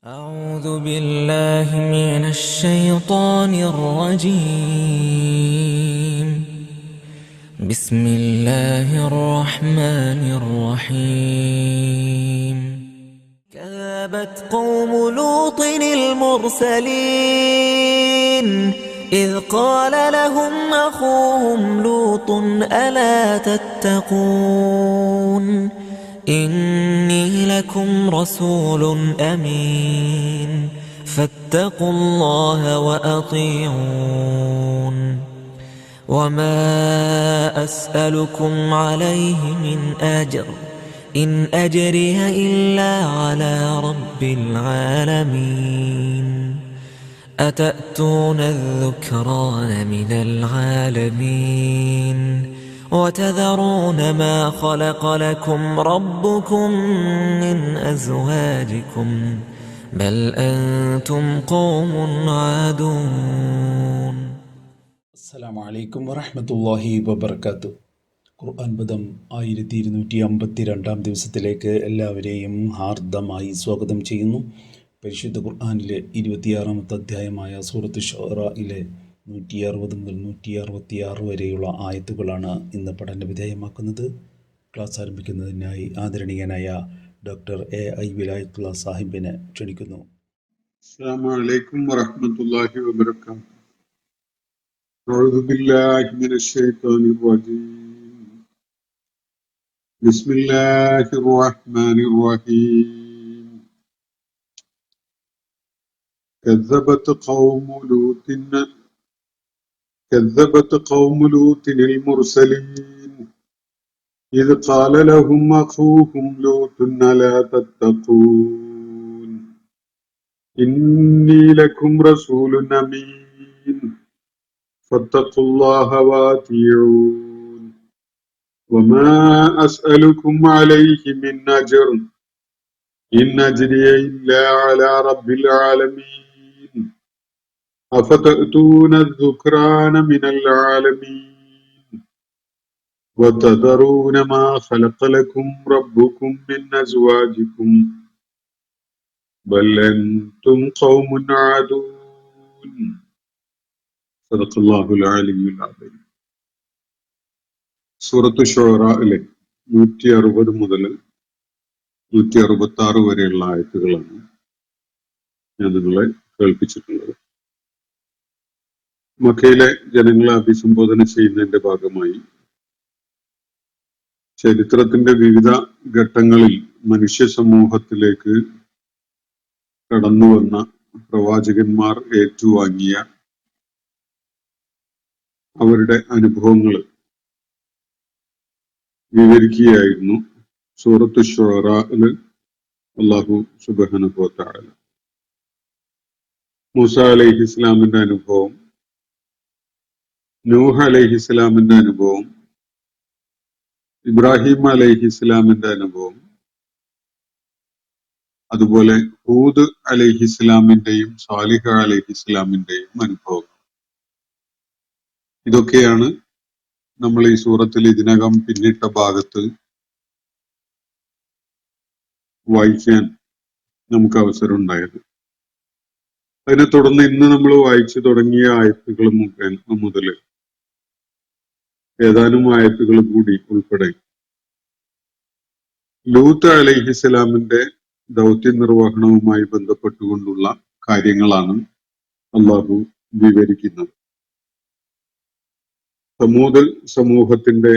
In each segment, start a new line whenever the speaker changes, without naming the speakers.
أعوذ بالله من الشيطان الرجيم. بسم الله الرحمن الرحيم. كذبت قوم لوط المرسلين إذ قال لهم أخوهم لوط ألا تتقون إني لكم رسول أمين فاتقوا الله وأطيعون وما أسألكم عليه من أجر إن أجري إلا على رب العالمين أتأتون الذكران من العالمين وتذرون ما خلق لكم ربكم من أزواجكم بل أنتم قوم عادون.
അസ്സലാമു അലൈക്കും വറഹ്മത്തുള്ളാഹി വബറകാതുഹു. ഖുർആൻ പദം 1252 ദിവസത്തിലേക്ക് എല്ലാവരെയും ഹാർദമായി സ്വാഗതം ചെയ്യുന്നു. പരിശുദ്ധ ഖുർആനിലെ 26-ാമത്തെ അധ്യായമായ സൂറത്ത് ശുആറയിലെ 160 മുതൽ 166 വരെയുള്ള ആയത്തുകളാണ് ഇന്ന് പഠന വിധേയമാക്കുന്നത്. ക്ലാസ് ആരംഭിക്കുന്നതിനായി ആദരണീയനായ ഡോക്ടർ എ വിലായത്തുള്ള സാഹിബിനെ ക്ഷണിക്കുന്നു.
അസ്സലാമു അലൈക്കും വറഹ്മത്തുള്ളാഹി വബറകാതുഹു. أعوذ بالله من الشيطان الرجيم. بسم الله الرحمن الرحيم. كذبت قوم لوط المرسلين إذ قال لهم أخوهم لوط ألا تتقون إني لكم رسول أمين فاتقوا الله وأطيعون وما أسألكم عليه من أجر إن أجري إلا على رب العالمين أفتأتون الذكران من العالمين وتذرون ما خلق لكم ربكم من أزواجكم بل أنتم قوم عادون സദഖല്ലാഹുൽ അലിയ്യുൽ അദീം. സൂറത്ത് ശുആറയിലെ 160 മുതൽ 166 വരെയുള്ള ആയത്തുകളാണ് ഞാൻ നിങ്ങളെ കേൾപ്പിച്ചിട്ടുള്ളത്. മക്കയിലെ ജനങ്ങളെ അഭിസംബോധന ചെയ്യുന്നതിന്റെ ഭാഗമായി ചരിത്രത്തിന്റെ വിവിധ ഘട്ടങ്ങളിൽ മനുഷ്യ സമൂഹത്തിലേക്ക് കടന്നു വന്ന പ്രവാചകന്മാർ ഏറ്റുവാങ്ങിയ അവരുടെ അനുഭവങ്ങൾ വിവരിക്കുകയായിരുന്നു സൂറത്ത് ശുആറയില് അല്ലാഹു സുബ്ഹാനഹു വ തആല. മൂസ അലൈഹിസ്സലാമിന്റെ അനുഭവം, നൂഹ് അലൈഹിസ്സലാമിന്റെ അനുഭവം, ഇബ്രാഹിം അലൈഹിസ്സലാമിന്റെ അനുഭവം, അതുപോലെ ഹൂദ് അലൈഹിസ്സലാമിന്റെയും സാലിഹ് അലൈഹിസ്സലാമിന്റെയും അനുഭവം. ഇതൊക്കെയാണ് നമ്മൾ ഈ സൂറത്തിൽ ഇതിനകം പിന്നിട്ട ഭാഗത്ത് വായിക്കാൻ നമുക്ക് അവസരം ഉണ്ടായത്. അതിനെ തുടർന്ന് ഇന്ന് നമ്മൾ വായിച്ചു തുടങ്ങിയ ആയത്തുകൾ മുതൽ ഏതാനും ആയത്തുകൾ കൂടി ഉൾപ്പെടെ ലൂത്ത് അലൈഹിസ്സലാമിന്റെ ദൗത്യ നിർവഹണവുമായി ബന്ധപ്പെട്ടുകൊണ്ടുള്ള കാര്യങ്ങളാണ് അള്ളാഹു വിവരിക്കുന്നത്. സമൂദ് സമൂഹത്തിന്റെ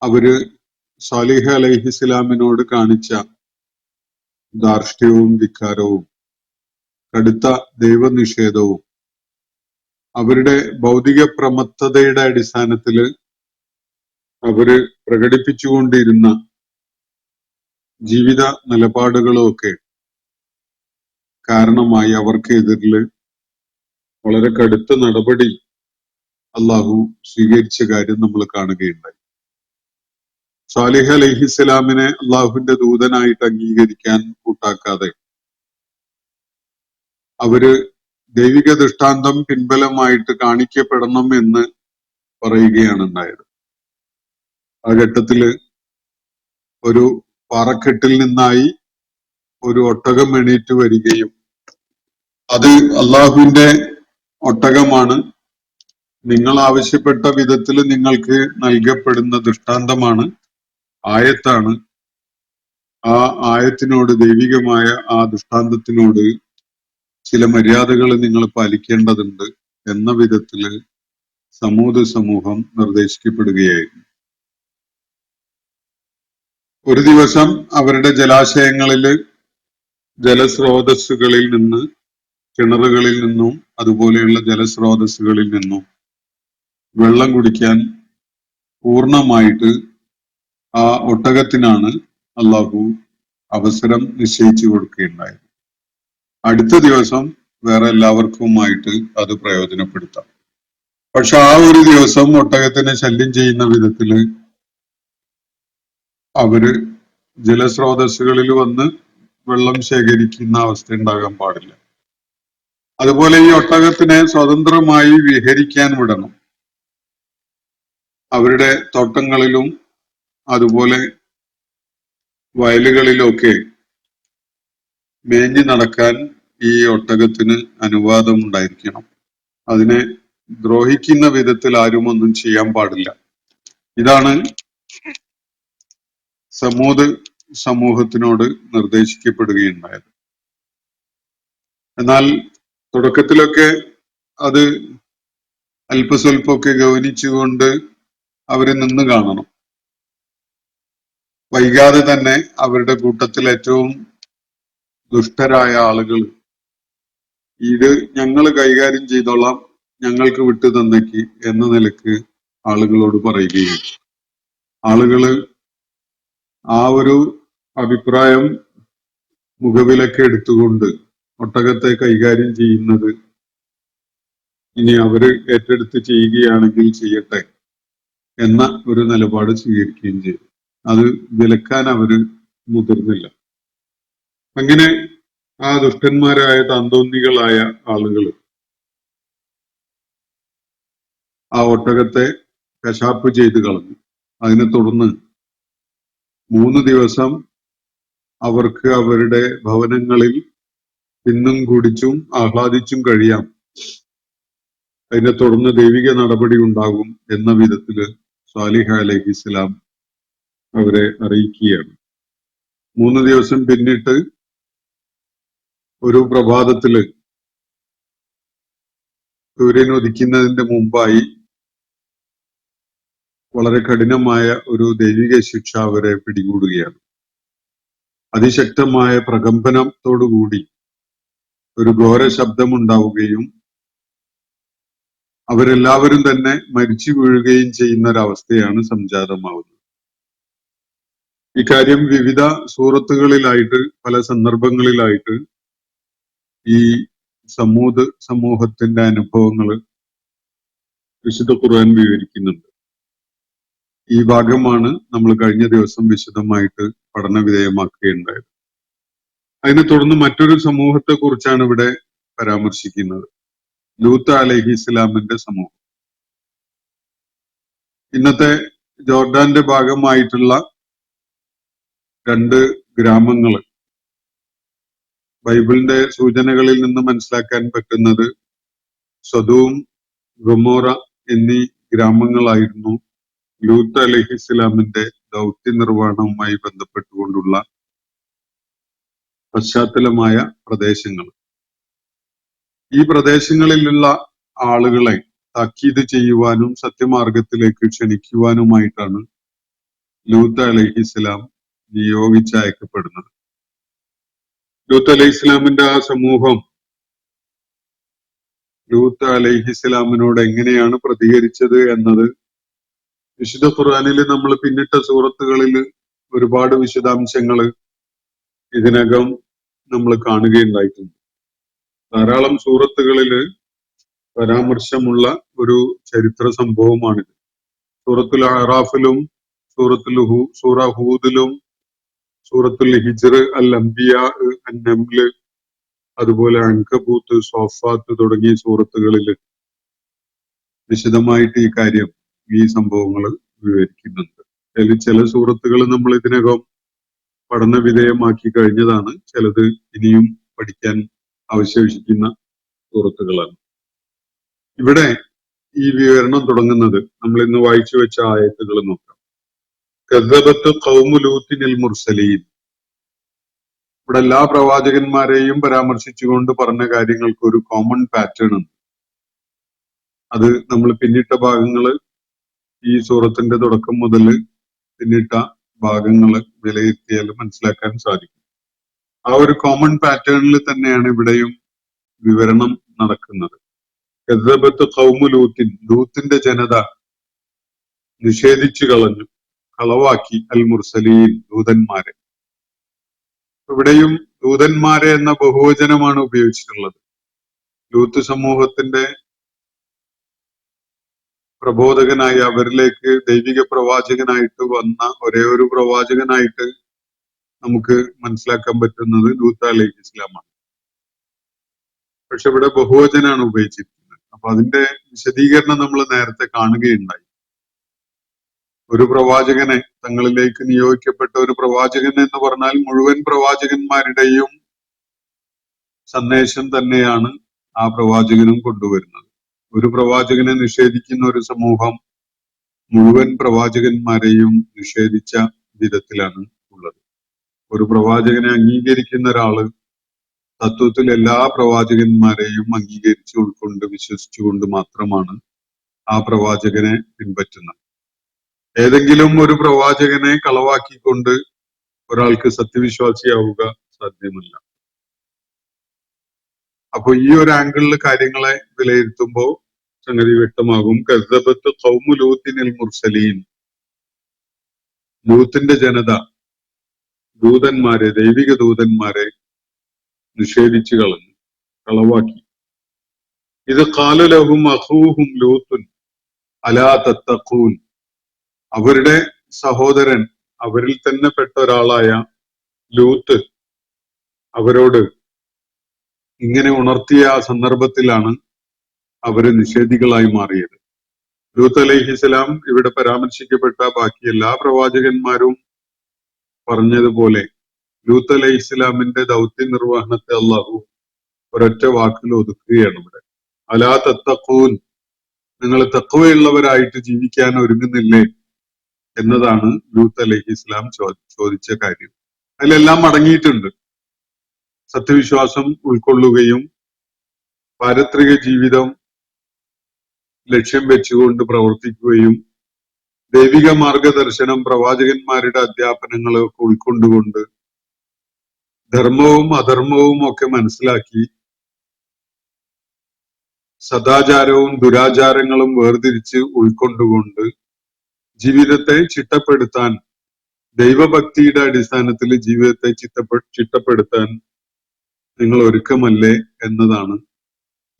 അവര് സാലിഹ് അലൈഹിസ്സലാമിനോട് കാണിച്ച ധാർഷ്ട്യവും ധിക്കാരവും കടുത്ത ദൈവനിഷേധവും അവരുടെ ഭൗതിക പ്രമത്തതയുടെ അടിസ്ഥാനത്തില് അവര് പ്രകടിപ്പിച്ചുകൊണ്ടിരുന്ന ജീവിത നിലപാടുകളും ഒക്കെ കാരണമായി അവർക്കെതിരില് വളരെ കടുത്ത നടപടി അള്ളാഹു സ്വീകരിച്ച കാര്യം നമ്മൾ കാണുകയുണ്ടായി. സാലിഹ് അലൈഹിസ്സലാമിനെ അള്ളാഹുവിന്റെ ദൂതനായിട്ട് അംഗീകരിക്കാൻ കൂട്ടാക്കാതെ അവര് ദൈവിക ദൃഷ്ടാന്തം പിൻബലമായിട്ട് കാണിക്കപ്പെടണം എന്ന് പറയുകയാണ് ഉണ്ടായത്. ആ ഘട്ടത്തില് ഒരു പാറക്കെട്ടിൽ നിന്നായി ഒരു ഒട്ടകം എണീറ്റ് വരികയും അത് അള്ളാഹുവിന്റെ ഒട്ടകമാണ്, നിങ്ങൾ ആവശ്യപ്പെട്ട വിധത്തിൽ നിങ്ങൾക്ക് നൽകപ്പെടുന്ന ദൃഷ്ടാന്തമാണ്, ആയത്താണ്, ആ ആയത്തിനോട്, ദൈവികമായ ആ ദൃഷ്ടാന്തത്തിനോട് ചില മര്യാദകൾ നിങ്ങൾ പാലിക്കേണ്ടതുണ്ട് എന്ന വിധത്തില് സമൂഹം നിർദ്ദേശിക്കപ്പെടുകയായിരുന്നു. ഒരു ദിവസം അവരുടെ ജലാശയങ്ങളില്, ജലസ്രോതസ്സുകളിൽ നിന്ന്, കിണറുകളിൽ നിന്നും അതുപോലെയുള്ള ജലസ്രോതസ്സുകളിൽ നിന്നും വെള്ളം കുടിക്കാൻ പൂർണ്ണമായിട്ട് ആ ഒട്ടകത്തിനാണ് അള്ളാഹു അവസരം നിശ്ചയിച്ചു കൊടുക്കുകയുണ്ടായത്. അടുത്ത ദിവസം വേറെ എല്ലാവർക്കുമായിട്ട് അത് പ്രയോജനപ്പെടുത്താം. പക്ഷെ ആ ഒരു ദിവസം ഒട്ടകത്തിനെ ശല്യം ചെയ്യുന്ന വിധത്തില് അവര് ജലസ്രോതസ്സുകളിൽ വന്ന് വെള്ളം ശേഖരിക്കുന്ന അവസ്ഥ ഉണ്ടാകാൻ പാടില്ല. അതുപോലെ ഈ ഒട്ടകത്തിനെ സ്വതന്ത്രമായി വിഹരിക്കാൻ വിടണം. അവരുടെ തോട്ടങ്ങളിലും അതുപോലെ വയലുകളിലൊക്കെ മേഞ്ഞു നടക്കാൻ ഈ ഒട്ടകത്തിന് അനുവാദം ഉണ്ടായിരിക്കണം. അതിനെ ദ്രോഹിക്കുന്ന വിധത്തിൽ ആരും ഒന്നും ചെയ്യാൻ പാടില്ല. ഇതാണ് സമൂഹത്തിനോട് നിർദ്ദേശിക്കപ്പെടുകയുണ്ടായത്. എന്നാൽ തുടക്കത്തിലൊക്കെ അത് അല്പസ്വല്പമൊക്കെ ഗൗനിച്ചുകൊണ്ട് അവര് നിന്ന് കാണണം. വൈകാതെ തന്നെ അവരുടെ കൂട്ടത്തിൽ ഏറ്റവും ദുഷ്ടരായ ആളുകൾ ഇത് ഞങ്ങൾ കൈകാര്യം ചെയ്തോളാം, ഞങ്ങൾക്ക് വിട്ടു തന്നേക്ക് എന്ന നിലക്ക് ആളുകളോട് പറയുകയും ആളുകള് ആ ഒരു അഭിപ്രായം മുഖവിലക്ക് എടുത്തുകൊണ്ട് ഒട്ടകത്തെ കൈകാര്യം ചെയ്യുന്നത് ഇനി അവര് ഏറ്റെടുത്ത് ചെയ്യുകയാണെങ്കിൽ ചെയ്യട്ടെ എന്ന ഒരു നിലപാട് സ്വീകരിക്കുകയും ചെയ്തു. അത് വിലക്കാൻ അവര് മുതിർന്നില്ല. അങ്ങനെ ആ ദുഷ്ടന്മാരായ താന്തോന്നികളായ ആളുകൾ ആ ഒട്ടകത്തെ കശാപ്പ് ചെയ്ത് കളഞ്ഞു. അതിനെ തുടർന്ന് 3 ദിവസം അവർക്ക് അവരുടെ ഭവനങ്ങളിൽ തിന്നും കുടിച്ചും ആഹ്ലാദിച്ചും കഴിയാം. അതിനെ തുടർന്ന് ദൈവിക നടപടി ഉണ്ടാകും എന്ന വിധത്തില് സ്വാലിഹ് അലൈഹിസ്സലാം അവരെ അറിയിക്കുകയാണ്. 3 ദിവസം പിന്നിട്ട് ഒരു പ്രഭാതത്തില് സൂര്യൻ ഉദിക്കുന്നതിന്റെ മുമ്പായി വളരെ കഠിനമായ ഒരു ദൈവിക ശിക്ഷ അവരെ പിടികൂടുകയാണ്. അതിശക്തമായ പ്രകമ്പനത്തോടുകൂടി ഒരു ഘോര ശബ്ദമുണ്ടാവുകയും അവരെല്ലാവരും തന്നെ മരിച്ചു വീഴുകയും ചെയ്യുന്ന ഒരവസ്ഥയാണ് സംജാതമാവുന്നത്. ഇക്കാര്യം വിവിധ സൂറത്തുകളിലായിട്ട് പല സന്ദർഭങ്ങളിലായിട്ട് ഈ സമൂഹത്തിന്റെ അനുഭവങ്ങൾ വിശുദ്ധ ഖുർആൻ വിവരിക്കുന്നുണ്ട്. ഈ ഭാഗമാണ് നമ്മൾ കഴിഞ്ഞ ദിവസം വിശദമായിട്ട് പഠന വിധേയമാക്കുകയുണ്ടായത്. അതിനെ തുടർന്ന് മറ്റൊരു സമൂഹത്തെ കുറിച്ചാണ് ഇവിടെ പരാമർശിക്കുന്നത്. ലൂത്ത് അലൈഹിസ്സലാമിന്റെ സമൂഹം. ഇന്നത്തെ ജോർഡാന്റെ ഭാഗമായിട്ടുള്ള 2 ഗ്രാമങ്ങൾ ബൈബിളിന്റെ സൂചനകളിൽ നിന്ന് മനസ്സിലാക്കാൻ പറ്റുന്നത് സദൂം, ഗൊമോറ എന്നീ ഗ്രാമങ്ങളായിരുന്നു ലൂത്ത് അലൈഹിസ്സലാമിന്റെ ദൗത്യ നിർവഹണവുമായി ബന്ധപ്പെട്ടുകൊണ്ടുള്ള പശ്ചാത്തലമായ പ്രദേശങ്ങൾ. ഈ പ്രദേശങ്ങളിലുള്ള ആളുകളെ താക്കീത് ചെയ്യുവാനും സത്യമാർഗത്തിലേക്ക് ക്ഷണിക്കുവാനുമായിട്ടാണ് ലൂത്ത് അലൈഹിസ്സലാം നിയോഗിച്ചയക്കപ്പെടുന്നത്. ലൂത്ത് അലൈഹിസ്സലാമിന്റെ ആ സമൂഹം ലൂത്ത് അലൈഹിസ്സലാമിനോട് എങ്ങനെയാണ് പ്രതികരിച്ചത് എന്നത് വിശുദ്ധ ഖുർആനിൽ നമ്മൾ പിന്നിട്ട സൂറത്തുകളിൽ ഒരുപാട് വിശദാംശങ്ങൾ ഇതിനകം നമ്മൾ കാണുകയുണ്ടായിട്ടുണ്ട്. ധാരാളം സൂറത്തുകളിൽ പരാമർശമുള്ള ഒരു ചരിത്ര സംഭവമാണിത്. സൂറത്തുൽ അറാഫിലും സൂറ ഹൂദിലും സൂറത്തുൽ ഹിജ്ർ, അൽ അംബിയ, അന്നംല്, അതുപോലെ അൻകബൂത്ത്, സോഫാത്ത് തുടങ്ങിയ സൂറത്തുകളിൽ വിശദമായിട്ട് ഈ സംഭവങ്ങൾ വിവരിക്കുന്നുണ്ട്. അതിൽ ചില സൂറത്തുകൾ നമ്മൾ ഇതിനകം പഠന വിധേയമാക്കി കഴിഞ്ഞതാണ്. ചിലത് ഇനിയും പഠിക്കാൻ അവശേഷിക്കുന്ന സൂറത്തുകളാണ്. ഇവിടെ ഈ വിവരണം തുടങ്ങുന്നത് നമ്മൾ ഇന്ന് വായിച്ചു വെച്ച ആയത്തുകൾ നോക്കാം. കദ്ദബത്ത് ഖൗമു ലൂത്തിനിൽ മുർസലീൻ. ഇവിടെ എല്ലാ പ്രവാചകന്മാരെയും പരാമർശിച്ചുകൊണ്ട് പറഞ്ഞ കാര്യങ്ങൾക്ക് ഒരു കോമൺ പാറ്റേൺ ഉണ്ട്. അത് നമ്മൾ പിന്നിട്ട ഭാഗങ്ങള് ഈ സൂറത്തിന്റെ തുടക്കം മുതൽ പിന്നിട്ട ഭാഗങ്ങള് വിലയിരുത്തിയാൽ മനസ്സിലാക്കാൻ സാധിക്കും. ആ ഒരു കോമൺ പാറ്റേണിൽ തന്നെയാണ് ഇവിടെയും വിവരണം നടക്കുന്നത്. കദ്ദബത്ത് ഖൗമു ലൂത്തിൻ, ലൂത്തിന്റെ ജനത നിഷേധിച്ചു കളഞ്ഞു, കളവാക്കി അൽ മുർസലീൻ, ദൂതന്മാരെ. ഇവിടെയും ദൂതന്മാരെ എന്ന ബഹുവചനമാണ് ഉപയോഗിച്ചിട്ടുള്ളത്. ലൂത്ത് സമൂഹത്തിന്റെ പ്രബോധകനായി അവരിലേക്ക് ദൈവിക പ്രവാചകനായിട്ട് വന്ന ഒരേ ഒരു പ്രവാചകനായിട്ട് നമുക്ക് മനസ്സിലാക്കാൻ പറ്റുന്നത് ലൂത്ത് അലൈഹി ഇസ്ലാമാണ്. പക്ഷെ ഇവിടെ ബഹുവചനാണ് ഉപയോഗിച്ചിരിക്കുന്നത്. അപ്പൊ അതിന്റെ വിശദീകരണം നമ്മൾ നേരത്തെ കാണുകയുണ്ടായി. ഒരു പ്രവാചകനെ, തങ്ങളിലേക്ക് നിയോഗിക്കപ്പെട്ട ഒരു പ്രവാചകൻ എന്ന് പറഞ്ഞാൽ മുഴുവൻ പ്രവാചകന്മാരുടെയും സന്ദേശം തന്നെയാണ് ആ പ്രവാചകനും കൊണ്ടുവരുന്നത്. ഒരു പ്രവാചകനെ നിഷേധിക്കുന്ന ഒരു സമൂഹം മുഴുവൻ പ്രവാചകന്മാരെയും നിഷേധിച്ച വിധത്തിലാണ് ഉള്ളത്. ഒരു പ്രവാചകനെ അംഗീകരിക്കുന്ന ഒരാള് തത്വത്തിൽ എല്ലാ പ്രവാചകന്മാരെയും അംഗീകരിച്ച് ഉൾക്കൊണ്ട് വിശ്വസിച്ചുകൊണ്ട് മാത്രമാണ് ആ പ്രവാചകനെ പിൻപറ്റുന്നത്. ഏതെങ്കിലും ഒരു പ്രവാചകനെ കളവാക്കിക്കൊണ്ട് ഒരാൾക്ക് സത്യവിശ്വാസിയാവുക സാധ്യമല്ല. അപ്പൊ ഈ ഒരു ആംഗിളിൽ കാര്യങ്ങളെ വിലയിരുത്തുമ്പോൾ സംഗതി വ്യക്തമാകും. കദ്ദബത്ത് ഖൗമു ലൂത്തിനിൽ മുർസലീൻ, ലൂത്തിന്റെ ജനത ദൂതന്മാരെ, ദൈവിക ദൂതന്മാരെ നിഷേധിച്ചു കളഞ്ഞു, കളവാക്കി. ഇത് ഖാല ലഹും അഖൂഹും ലൂത്തുൻ അലാ തത്തഖൂൻ, അവരുടെ സഹോദരൻ, അവരിൽ തന്നെ പെട്ട ഒരാളായ ലൂത്ത് അവരോട് ഇങ്ങനെ ഉണർത്തിയ ആ സന്ദർഭത്തിലാണ് അവര് നിഷേധികളായി മാറിയത്. ലൂത്ത് അലൈഹിസ്സലാം ഇവിടെ പരാമർശിക്കപ്പെട്ട ബാക്കി എല്ലാ പ്രവാചകന്മാരും പറഞ്ഞതുപോലെ ലൂത്ത് അലൈഹിസ്സലാമിന്റെ ദൗത്യ നിർവഹണത്തെ അള്ളാഹു ഒരൊറ്റ വാക്കിൽ ഒതുക്കുകയാണ് ഇവിടെ. അലാ തത്തഖൂൻ, നിങ്ങൾ തഖ്വയുള്ളവരായിട്ട് ജീവിക്കാൻ ഒരുങ്ങുന്നില്ലേ എന്നതാണ് ലൂത്ത് അലൈഹിസ്സലാം ചോദിച്ച കാര്യം. അതിലെല്ലാം അടങ്ങിയിട്ടുണ്ട്. സത്യവിശ്വാസം ഉൾക്കൊള്ളുകയും പാരത്രിക ജീവിതം ലക്ഷ്യം വെച്ചുകൊണ്ട് പ്രവർത്തിക്കുകയും ദൈവിക മാർഗദർശനം, പ്രവാചകന്മാരുടെ അധ്യാപനങ്ങളൊക്കെ ഉൾക്കൊണ്ടുകൊണ്ട് ധർമ്മവും അധർമ്മവും ഒക്കെ മനസ്സിലാക്കി സദാചാരവും ദുരാചാരങ്ങളും വേർതിരിച്ച് ഉൾക്കൊണ്ടുകൊണ്ട് ജീവിതത്തെ ചിട്ടപ്പെടുത്താൻ, ദൈവഭക്തിയുടെ അടിസ്ഥാനത്തിൽ ജീവിതത്തെ ചിട്ടപ്പെടുത്താൻ നിങ്ങൾ ഒരുക്കമല്ലേ എന്നതാണ്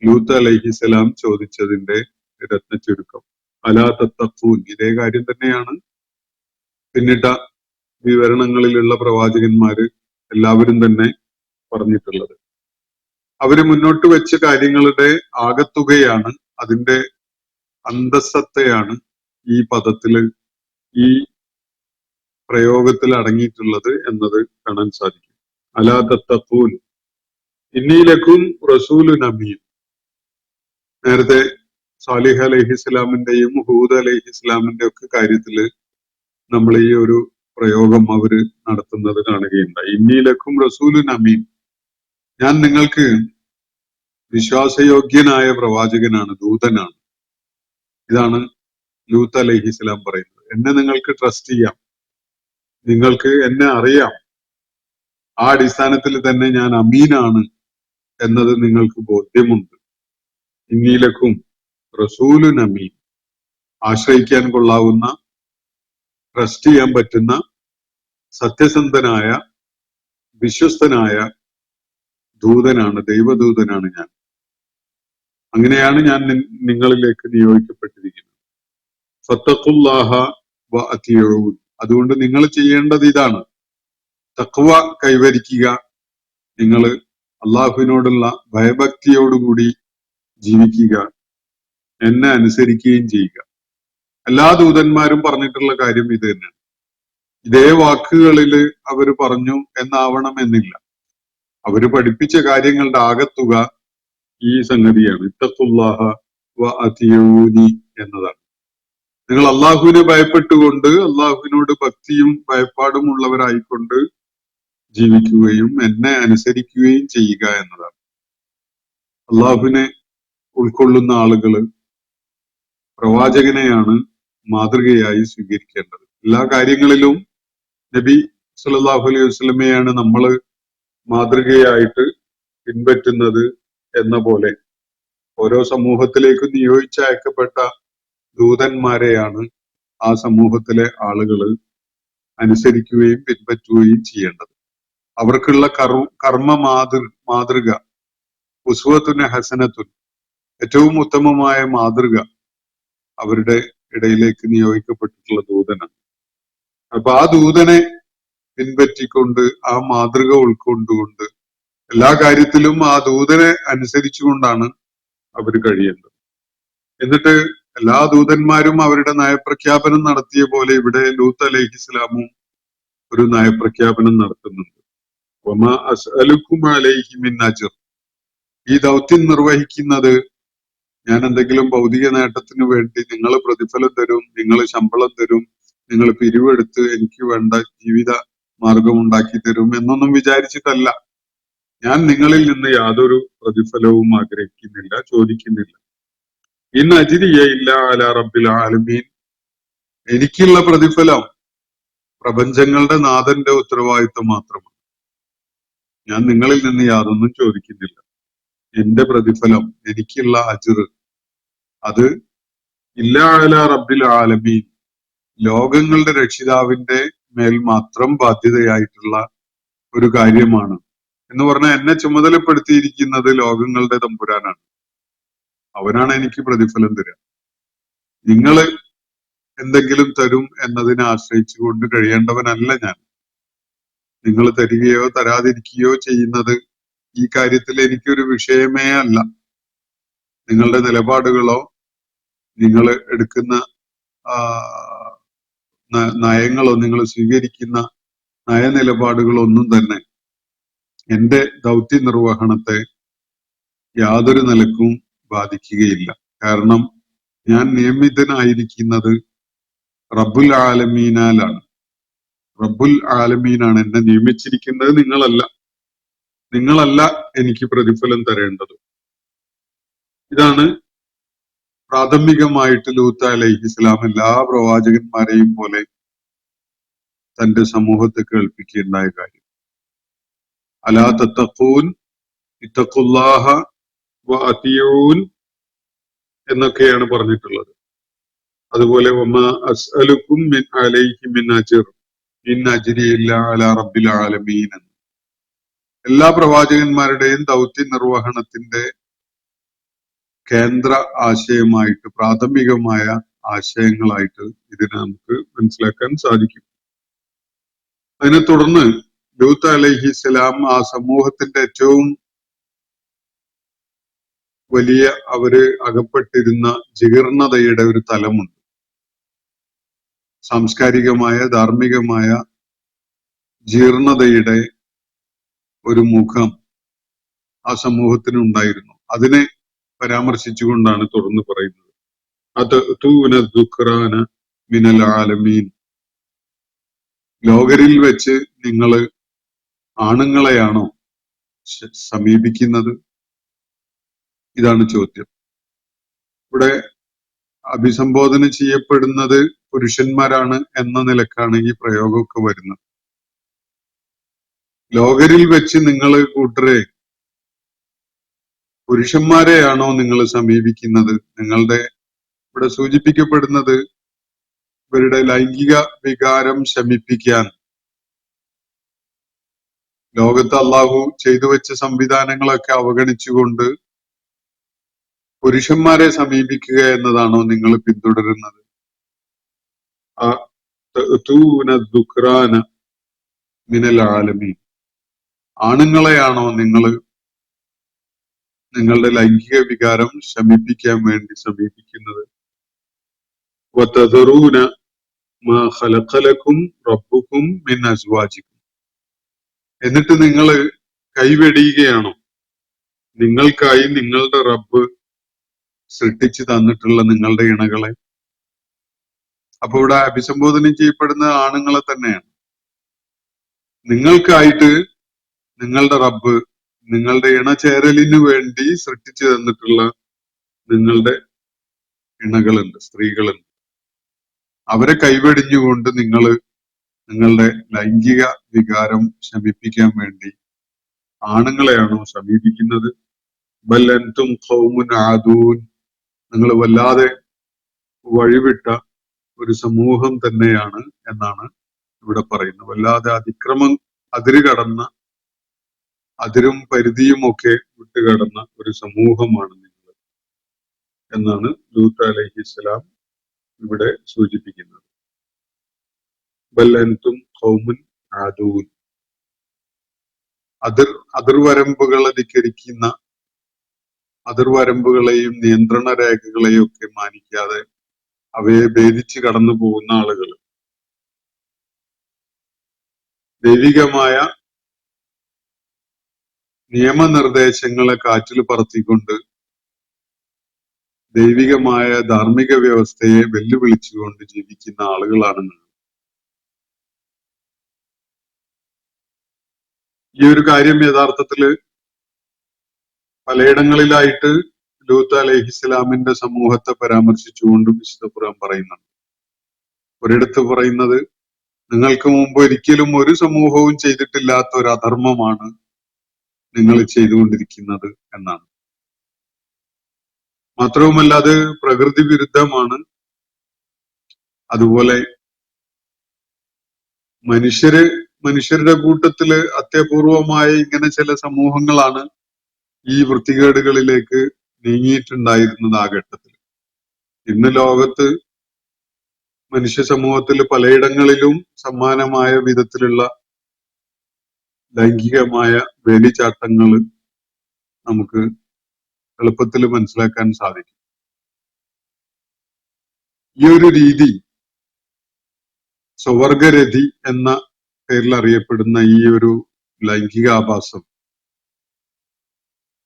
ലൂത്ത് അലൈഹിസ്സലാം ചോദിച്ചതിന്റെ രത്ന ചുരുക്കം. അലാ തത്തഖൂൻ, ഇതേ കാര്യം തന്നെയാണ് പിന്നിട്ട വിവരണങ്ങളിലുള്ള പ്രവാചകന്മാര് എല്ലാവരും തന്നെ പറഞ്ഞിട്ടുള്ളത്. അവര് മുന്നോട്ട് വെച്ച കാര്യങ്ങളുടെ ആകത്തുകയാണ്, അതിന്റെ അന്തസ്സത്തെയാണ് ഈ പദത്തില്, ഈ പ്രയോഗത്തിൽ അടങ്ങിയിട്ടുള്ളത് എന്നത് കാണാൻ സാധിക്കും. അലാ തത്തഖൂൻ ഇന്നീലക്കും റസൂലുൻ അമീൻ. നേരത്തെ സാലിഹ് അലൈഹിസ്സലാമിന്റെയും ഹൂദ് അലൈഹിസ്സലാമിന്റെ ഒക്കെ കാര്യത്തില് നമ്മൾ ഈ ഒരു പ്രയോഗം അവര് നടത്തുന്നത് കാണുകയുണ്ടായി. ഇന്നീലക്കും റസൂലുൻ അമീൻ, ഞാൻ നിങ്ങൾക്ക് വിശ്വാസയോഗ്യനായ പ്രവാചകനാണ്, ദൂതനാണ്. ഇതാണ് ലൂത്ത് അലൈഹിസ്സലാം പറയുന്നത്. എന്നെ നിങ്ങൾക്ക് ട്രസ്റ്റ് ചെയ്യാം, നിങ്ങൾക്ക് എന്നെ അറിയാം, ആ അടിസ്ഥാനത്തിൽ തന്നെ ഞാൻ അമീനാണ് എന്നത് നിങ്ങൾക്ക് ബോധ്യമുണ്ട്. ഇന്നീലക്കും റസൂലുൻ അമീൻ, ആശ്രയിക്കാൻ കൊള്ളാവുന്ന, ട്രസ്റ്റ് ചെയ്യാൻ പറ്റുന്ന, സത്യസന്ധനായ, വിശ്വസ്തനായ ദൂതനാണ്, ദൈവദൂതനാണ് ഞാൻ. അങ്ങനെയാണ് ഞാൻ നിങ്ങളിലേക്ക് നിയോഗിക്കപ്പെട്ടിരിക്കുന്നത്. ഫത്തഖുല്ലാഹ വ അത്തിയൂൻ, അതുകൊണ്ട് നിങ്ങൾ ചെയ്യേണ്ടത് ഇതാണ്, തഖ്വ കൈവരിക്കുക, നിങ്ങൾ അള്ളാഹുവിനോടുള്ള ഭയഭക്തിയോടുകൂടി ജീവിക്കുക, എന്നെ അനുസരിക്കുകയും ചെയ്യുക. എല്ലാ ദൂതന്മാരും പറഞ്ഞിട്ടുള്ള കാര്യം ഇത് തന്നെയാണ്. ഇതേ വാക്കുകളില് അവര് പറഞ്ഞു എന്നാവണം എന്നില്ല. അവര് പഠിപ്പിച്ച കാര്യങ്ങളുടെ ആകത്തുക ഈ സംഗതിയാണ്. ഇത്തഖുല്ലാഹ വ അതിയൂനി എന്നതാണ്. നിങ്ങൾ അള്ളാഹുവിനെ ഭയപ്പെട്ടുകൊണ്ട് അള്ളാഹുവിനോട് ഭക്തിയും ഭയപ്പാടും ഉള്ളവരായിക്കൊണ്ട് ജീവിക്കുകയും എന്നെ അനുസരിക്കുകയും ചെയ്യുക എന്നതാണ്. അള്ളാഹുവിനെ ഉൾക്കൊള്ളുന്ന ആളുകള് പ്രവാചകനെയാണ് മാതൃകയായി സ്വീകരിക്കേണ്ടത്. എല്ലാ കാര്യങ്ങളിലും നബി സല്ലല്ലാഹു അലൈഹി വസല്ലമയാണ് നമ്മൾ മാതൃകയായിട്ട് പിൻപറ്റുന്നത് എന്ന പോലെ ഓരോ സമൂഹത്തിലേക്കും നിയോഗിച്ചയക്കപ്പെട്ട ദൂതന്മാരെയാണ് ആ സമൂഹത്തിലെ ആളുകൾ അനുസരിക്കുകയും പിൻപറ്റുകയും ചെയ്യേണ്ടത്. അവർക്കുള്ള കർമ്മ മാതൃക ഉസ്വത്തുൻ ഹസനത്തുൻ, ഏറ്റവും ഉത്തമമായ മാതൃക അവരുടെ ഇടയിലേക്ക് നിയോഗിക്കപ്പെട്ടിട്ടുള്ള ദൂതനാണ്. അപ്പൊ ആ ദൂതനെ പിൻപറ്റിക്കൊണ്ട് ആ മാതൃക ഉൾക്കൊണ്ടുകൊണ്ട് എല്ലാ കാര്യത്തിലും ആ ദൂതനെ അനുസരിച്ചുകൊണ്ടാണ് അവർ കഴിയേണ്ടത്. എന്നിട്ട് എല്ലാ ദൂതന്മാരും അവരുടെ നയപ്രഖ്യാപനം നടത്തിയ പോലെ ഇവിടെ ലൂത്ത് അലൈഹിസ്സലാമും ഒരു നയപ്രഖ്യാപനം നടത്തുന്നുണ്ട്. വമാ അസ്അലുക്കും അലൈഹി മിൻ അജ്ർ, ഈ ദൗത്യം നിർവഹിക്കുന്നത് ഞാൻ എന്തെങ്കിലും ഭൗതിക നേട്ടത്തിന് വേണ്ടി നിങ്ങൾ പ്രതിഫലം തരും, നിങ്ങൾ ശമ്പളം തരും, നിങ്ങൾ പിരിവെടുത്ത് എനിക്ക് വേണ്ട ജീവിത മാർഗം ഉണ്ടാക്കി തരും എന്നൊന്നും വിചാരിച്ചിട്ടല്ല. ഞാൻ നിങ്ങളിൽ നിന്ന് യാതൊരു പ്രതിഫലവും ആഗ്രഹിക്കുന്നില്ല, ചോദിക്കുന്നില്ല. ഇൻ അജ്രിയ ഇല്ലാ അലാ റബ്ബിൽ ആലമീൻ, എനിക്കുള്ള പ്രതിഫലം പ്രപഞ്ചങ്ങളുടെ നാഥന്റെ ഉത്തരവാദിത്വം മാത്രമാണ്. ഞാൻ നിങ്ങളിൽ നിന്ന് യാതൊന്നും ചോദിക്കുന്നില്ല. എന്റെ പ്രതിഫലം, എനിക്കുള്ള അജ്ർ, അത് ഇല്ലാ അലാ റബ്ബിൽ ആലമീൻ, ലോകങ്ങളുടെ രക്ഷിതാവിന്റെ മേൽ മാത്രം ബാധ്യതയായിട്ടുള്ള ഒരു കാര്യമാണ്. എന്ന് പറഞ്ഞാൽ എന്നെ ചുമതലപ്പെടുത്തിയിരിക്കുന്നത് ലോകങ്ങളുടെ തമ്പുരാനാണ്. അവനാണ് എനിക്ക് പ്രതിഫലം തരിക. നിങ്ങൾ എന്തെങ്കിലും തരും എന്നതിനെ ആശ്രയിച്ചുകൊണ്ട് കഴിയേണ്ടവനല്ല ഞാൻ. നിങ്ങൾ തരികയോ തരാതിരിക്കുകയോ ചെയ്യുന്നത് ഈ കാര്യത്തിൽ എനിക്കൊരു വിഷയമേ അല്ല. നിങ്ങളുടെ നിലപാടുകളോ നിങ്ങൾ എടുക്കുന്ന നയങ്ങളോ നിങ്ങൾ സ്വീകരിക്കുന്ന നയനിലപാടുകളോ ഒന്നും തന്നെ എന്റെ ദൗത്യ നിർവഹണത്തെ യാതൊരു നിലക്കും ബാധിക്കുകയില്ല. കാരണം ഞാൻ നിയമിതനായിരിക്കുന്നത് റബ്ബുൽ ആലമീനാലാണ്. റബ്ബുൽ ആലമീനാണ് എന്നെ നിയമിച്ചിരിക്കുന്നത്, നിങ്ങളല്ല എനിക്ക് പ്രതിഫലം തരേണ്ടത്. ഇതാണ് പ്രാഥമികമായിട്ട് ലൂത്ത് അലൈഹിസ്സലാം എല്ലാ പ്രവാചകന്മാരെയും പോലെ തന്റെ സമൂഹത്തെ കേൾപ്പിക്കുകയുണ്ടായ കാര്യം. അലാ തത്തഖൂൻ ഇത്തഖുല്ലാഹ വ അതിയൂൻ എന്നൊക്കെയാണ് പറഞ്ഞിട്ടുള്ളത്. അതുപോലെ വമാ അസ്അലുക്കും മിൻ അലൈഹി മിൻ അജ്ർ ഇൻ അജ്രിയ ഇല്ലാ അലാ റബ്ബിൽ ആലമീൻ. എല്ലാ പ്രവാചകന്മാരുടെയും ദൗത്യ നിർവഹണത്തിന്റെ കേന്ദ്ര ആശയമായിട്ട്, പ്രാഥമികമായ ആശയങ്ങളായിട്ട് ഇതിനെ നമുക്ക് മനസ്സിലാക്കാൻ സാധിക്കും. അതിനെ തുടർന്ന് ലൂത്ത് അലൈഹിസ്സലാം ആ സമൂഹത്തിന്റെ ഏറ്റവും വലിയ അവര് അകപ്പെട്ടിരുന്ന ജീർണതയുടെ ഒരു തലമുണ്ട്. സാംസ്കാരികമായ ധാർമ്മികമായ ജീർണതയുടെ ഒരു മുഖം ആ സമൂഹത്തിന് ഉണ്ടായിരുന്നു. അതിനെ പരാമർശിച്ചുകൊണ്ടാണ് തുടർന്ന് പറയുന്നത്, അതൂന ദുഖ്റാന മിനൽ ആലമീൻ, ലോകരിൽ വെച്ച് നിങ്ങൾ ആണുങ്ങളെയാണോ സമീപിക്കുന്നത്? ഇതാണ് ചോദ്യം. ഇവിടെ അഭിസംബോധന ചെയ്യപ്പെടുന്നത് പുരുഷന്മാരാണ് എന്ന നിലക്കാണ് ഈ പ്രയോഗമൊക്കെ വരുന്നത്. ലോകരിൽ വെച്ച് നിങ്ങൾ കൂട്ടരെ പുരുഷന്മാരെയാണോ നിങ്ങൾ സമീപിക്കുന്നത്? നിങ്ങളുടെ ഇവിടെ സൂചിപ്പിക്കപ്പെടുന്നത് ഇവരുടെ ലൈംഗിക വികാരം ശമിപ്പിക്കാൻ ലോകത്ത് അള്ളാഹു ചെയ്തു വെച്ച സംവിധാനങ്ങളൊക്കെ അവഗണിച്ചുകൊണ്ട് പുരുഷന്മാരെ സമീപിക്കുക എന്നതാണോ നിങ്ങൾ പിന്തുടരുന്നത്? മിനൽ ആലമീൻ, ആണുങ്ങളെയാണോ നിങ്ങൾ നിങ്ങളുടെ ലൈംഗിക വികാരം ശമിപ്പിക്കാൻ വേണ്ടി സമീപിക്കുന്നത്? വതദറൂന മാ ഖലഖലക്കും റബ്ബുക്കും മിൻ അസ്വാജിക്കും. എന്നിട്ട് നിങ്ങൾ കൈവെടിയുകയാണോ നിങ്ങൾക്കായി നിങ്ങളുടെ റബ്ബ് സൃഷ്ടിച്ചു തന്നിട്ടുള്ള നിങ്ങളുടെ ഇണകളെ? അപ്പൊ ഇവിടെ അഭിസംബോധന ചെയ്യപ്പെടുന്ന ആണുങ്ങളെ തന്നെയാണ്. നിങ്ങൾക്കായിട്ട് നിങ്ങളുടെ റബ്ബ് നിങ്ങളുടെ ഇണചേരലിന് വേണ്ടി സൃഷ്ടിച്ചു തന്നിട്ടുള്ള നിങ്ങളുടെ ഇണകളുണ്ട്, സ്ത്രീകളുണ്ട്. അവരെ കൈവെടിഞ്ഞുകൊണ്ട് നിങ്ങൾ നിങ്ങളുടെ ലൈംഗിക വികാരം ശമിപ്പിക്കാൻ വേണ്ടി ആണുങ്ങളെയാണോ സമീപിക്കുന്നത്? ബൽ അൻതും ഖൗമുൻ ആദൂൻ, നിങ്ങൾ വല്ലാതെ വഴിവിട്ട ഒരു സമൂഹം തന്നെയാണ് എന്നാണ് ഇവിടെ പറയുന്നത്. വല്ലാതെ അതിര് കടന്ന, അതിരും പരിധിയും ഒക്കെ വിട്ടുകടന്ന ഒരു സമൂഹമാണ് നിങ്ങൾ എന്നാണ് ലൂത്ത് അലൈഹിസ്സലാം ഇവിടെ സൂചിപ്പിക്കുന്നത്. ബൽ അൻതും ഖൗമുൻ ആദൂൻ, അതിർവരമ്പുകളെ ധിക്കരിക്കുന്ന, അതിർവരമ്പുകളെയും നിയന്ത്രണ രേഖകളെയും ഒക്കെ മാനിക്കാതെ അവയെ ഭേദിച്ച് കടന്നു പോകുന്ന ആളുകൾ. ദൈവികമായ നിയമനിർദ്ദേശങ്ങളെ കാറ്റിൽ പറത്തിക്കൊണ്ട് ദൈവികമായ ധാർമ്മിക വ്യവസ്ഥയെ വെല്ലുവിളിച്ചുകൊണ്ട് ജീവിക്കുന്ന ആളുകളാണ് നിങ്ങൾ. ഈ ഒരു കാര്യം യഥാർത്ഥത്തില് പലയിടങ്ങളിലായിട്ട് ലൂത്ത് അലൈഹിസ്സലാമിന്റെ സമൂഹത്തെ പരാമർശിച്ചുകൊണ്ട് വിശുദ്ധ ഖുർആൻ പറയുന്നുണ്ട്. ഒരിടത്ത് പറയുന്നത് നിങ്ങൾക്ക് മുമ്പ് ഒരിക്കലും ഒരു സമൂഹവും ചെയ്തിട്ടില്ലാത്ത ഒരു അധർമ്മമാണ് നിങ്ങൾ ചെയ്തുകൊണ്ടിരിക്കുന്നത് എന്നാണ്. മാത്രവുമല്ല അത് പ്രകൃതി വിരുദ്ധമാണ്. അതുപോലെ മനുഷ്യരുടെ കൂട്ടത്തില് അത്യപൂർവമായ ഇങ്ങനെ ചില സമൂഹങ്ങളാണ് ഈ വൃത്തികേടുകളിലേക്ക് നീങ്ങിയിട്ടുണ്ടായിരുന്നത് ആ ഘട്ടത്തിൽ. ഇന്ന് ലോകത്ത് മനുഷ്യ സമൂഹത്തിൽ പലയിടങ്ങളിലും സമാനമായ വിധത്തിലുള്ള ലൈംഗികമായ വേലിചാട്ടങ്ങൾ നമുക്ക് എളുപ്പത്തിൽ മനസ്സിലാക്കാൻ സാധിക്കും. ഈ ഒരു രീതി സ്വവർഗരതി എന്ന പേരിൽ അറിയപ്പെടുന്ന ഈ ഒരു ലൈംഗികാഭാസം,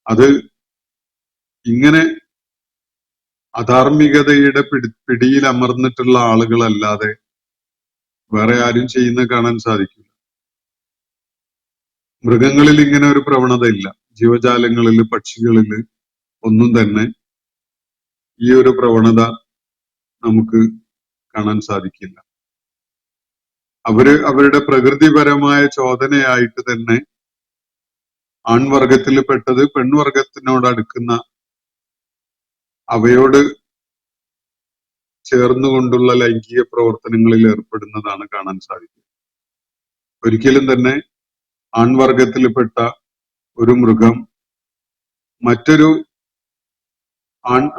അത് ഇങ്ങനെ അധാർമികതയുടെ പിടിയിൽ അമർന്നിട്ടുള്ള ആളുകളല്ലാതെ വേറെ ആരും ചെയ്യുന്ന കാണാൻ സാധിക്കില്ല. മൃഗങ്ങളിൽ ഇങ്ങനെ ഒരു പ്രവണത ഇല്ല. ജീവജാലങ്ങളിൽ, പക്ഷികളിൽ ഒന്നും തന്നെ ഈ ഒരു പ്രവണത നമുക്ക് കാണാൻ സാധിക്കില്ല. അവരുടെ പ്രകൃതിപരമായ ചോദനയായിട്ട് തന്നെ ആൺവർഗത്തിൽ പെട്ടത് പെൺവർഗത്തിനോട് അടുക്കുന്ന, അവയോട് ചേർന്നുകൊണ്ടുള്ള ലൈംഗിക പ്രവർത്തനങ്ങളിൽ ഏർപ്പെടുന്നതാണ് കാണാൻ സാധിക്കുന്നത്. ഒരിക്കലും തന്നെ ആൺവർഗത്തിൽപ്പെട്ട ഒരു മൃഗം മറ്റൊരു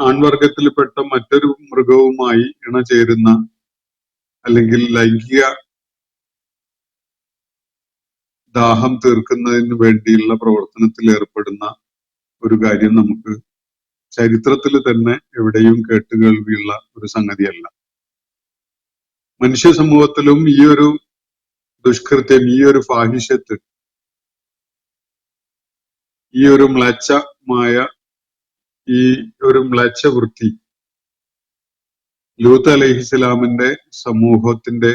ആൺവർഗത്തിൽപ്പെട്ട മറ്റൊരു മൃഗവുമായി ഇണചേരുന്ന അല്ലെങ്കിൽ ലൈംഗിക ദാഹം തീർക്കുന്നതിന് വേണ്ടിയുള്ള പ്രവർത്തനത്തിൽ ഏർപ്പെടുന്ന ഒരു കാര്യം നമുക്ക് ചരിത്രത്തിൽ തന്നെ എവിടെയും കേട്ടുകേൾവിയുള്ള ഒരു സംഗതിയല്ല. മനുഷ്യ സമൂഹത്തിലും ഈ ഒരു ദുഷ്കൃത്യം, ഈ ഒരു ഫാഹിഷത്ത്, ഈ ഒരു മ്ലേച്ഛ വൃത്തി ലൂത്ത് അലൈഹിസ്സലാമിന്റെ സമൂഹത്തിന്റെ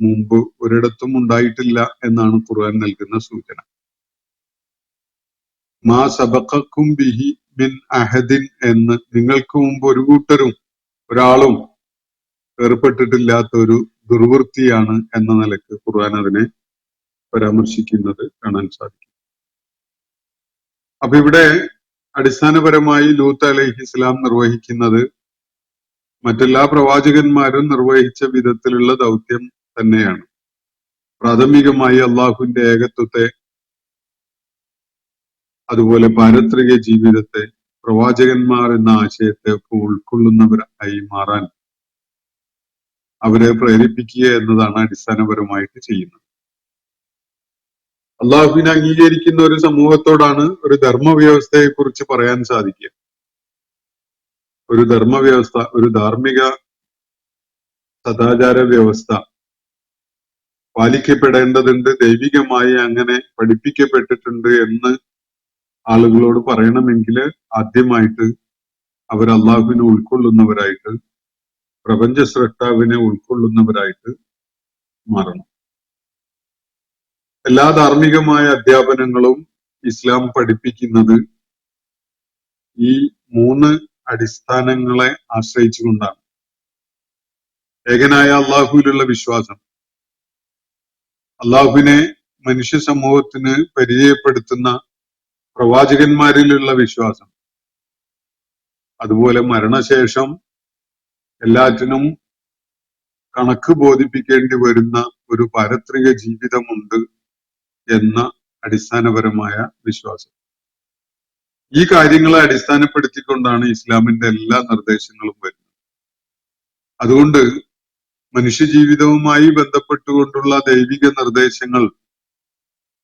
മുമ്പ് ഒരിടത്തും ഉണ്ടായിട്ടില്ല എന്നാണ് ഖുർആൻ നൽകുന്ന സൂചന. മാ സബഖക്കും ബിഹി മിൻ അഹദിൻ എന്ന് നിങ്ങൾക്ക് മുമ്പ് ഒരു കൂട്ടരും ഒരാളും ഏർപ്പെട്ടിട്ടില്ലാത്ത ഒരു ദുർവൃത്തിയാണ് എന്ന നിലക്ക് ഖുർആൻ അതിനെ പരാമർശിക്കുന്നത് കാണാൻ സാധിക്കും. അപ്പൊ ഇവിടെ അടിസ്ഥാനപരമായി ലൂത്ത് അലൈഹിസ്സലാം നിർവഹിക്കുന്നത് മറ്റെല്ലാ പ്രവാചകന്മാരും നിർവഹിച്ച വിധത്തിലുള്ള ദൗത്യം തന്നെയാണ്. പ്രാഥമികമായി അള്ളാഹുവിന്റെ ഏകത്വത്തെ, അതുപോലെ പാരത്രിക ജീവിതത്തെ, പ്രവാചകന്മാർ എന്ന ആശയത്തെ ഒക്കെ ഉൾക്കൊള്ളുന്നവരായി മാറാൻ അവരെ പ്രേരിപ്പിക്കുക എന്നതാണ് അടിസ്ഥാനപരമായിട്ട് ചെയ്യുന്നത്. അള്ളാഹുവിനെ അംഗീകരിക്കുന്ന ഒരു സമൂഹത്തോടാണ് ഒരു ധർമ്മവ്യവസ്ഥയെ കുറിച്ച് പറയാൻ സാധിക്കുക. ഒരു ധർമ്മവ്യവസ്ഥ, ഒരു ധാർമ്മിക സദാചാര വ്യവസ്ഥ പാലിക്കപ്പെടേണ്ടതുണ്ട്, ദൈവികമായി അങ്ങനെ പഠിപ്പിക്കപ്പെട്ടിട്ടുണ്ട് എന്ന് ആളുകളോട് പറയണമെങ്കിൽ ആദ്യമായിട്ട് അവർ അള്ളാഹുവിനെ ഉൾക്കൊള്ളുന്നവരായിട്ട്, പ്രപഞ്ച സ്രഷ്ടാവിനെ ഉൾക്കൊള്ളുന്നവരായിട്ട് മാറണം. എല്ലാ ധാർമ്മികമായ അധ്യാപനങ്ങളും ഇസ്ലാം പഠിപ്പിക്കുന്നത് ഈ 3 അടിസ്ഥാനങ്ങളെ ആശ്രയിച്ചുകൊണ്ടാണ്. ഏകനായ അള്ളാഹുവിലുള്ള വിശ്വാസം, അള്ളാഹുവിനെ മനുഷ്യ സമൂഹത്തിന് പരിചയപ്പെടുത്തുന്ന പ്രവാചകന്മാരിലുള്ള വിശ്വാസം, അതുപോലെ മരണശേഷം എല്ലാറ്റിനും കണക്ക് ബോധിപ്പിക്കേണ്ടി വരുന്ന ഒരു പാരത്രിക ജീവിതമുണ്ട് എന്ന അടിസ്ഥാനപരമായ വിശ്വാസം. ഈ കാര്യങ്ങളെ അടിസ്ഥാനപ്പെടുത്തിക്കൊണ്ടാണ് ഇസ്ലാമിന്റെ എല്ലാ നിർദ്ദേശങ്ങളും വരുന്നത്. അതുകൊണ്ട് മനുഷ്യജീവിതവുമായി ബന്ധപ്പെട്ടുകൊണ്ടുള്ള ദൈവിക നിർദ്ദേശങ്ങൾ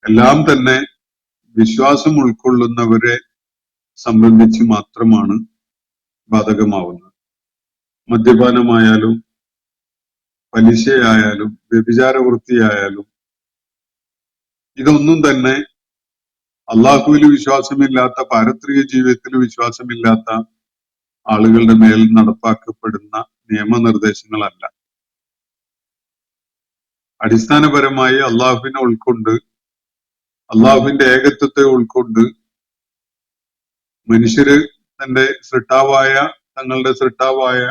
എല്ലാം തന്നെ വിശ്വാസം ഉൾക്കൊള്ളുന്നവരെ സംബന്ധിച്ച് മാത്രമാണ് ബാധകമാവുന്നത്. മദ്യപാനമായാലും പലിശയായാലും വ്യഭിചാരവൃത്തിയായാലും ഇതൊന്നും തന്നെ അള്ളാഹുവിൽ വിശ്വാസമില്ലാത്ത, പാരത്രിക ജീവിതത്തിൽ വിശ്വാസമില്ലാത്ത ആളുകളുടെ മേൽ നടപ്പാക്കപ്പെടുന്ന നിയമനിർദ്ദേശങ്ങളല്ല. അടിസ്ഥാനപരമായി അള്ളാഹുവിനെ ഉൾക്കൊണ്ട്, അള്ളാഹുവിന്റെ ഏകത്വത്തെ ഉൾക്കൊണ്ട് മനുഷ്യര് തങ്ങളുടെ സൃഷ്ടാവായ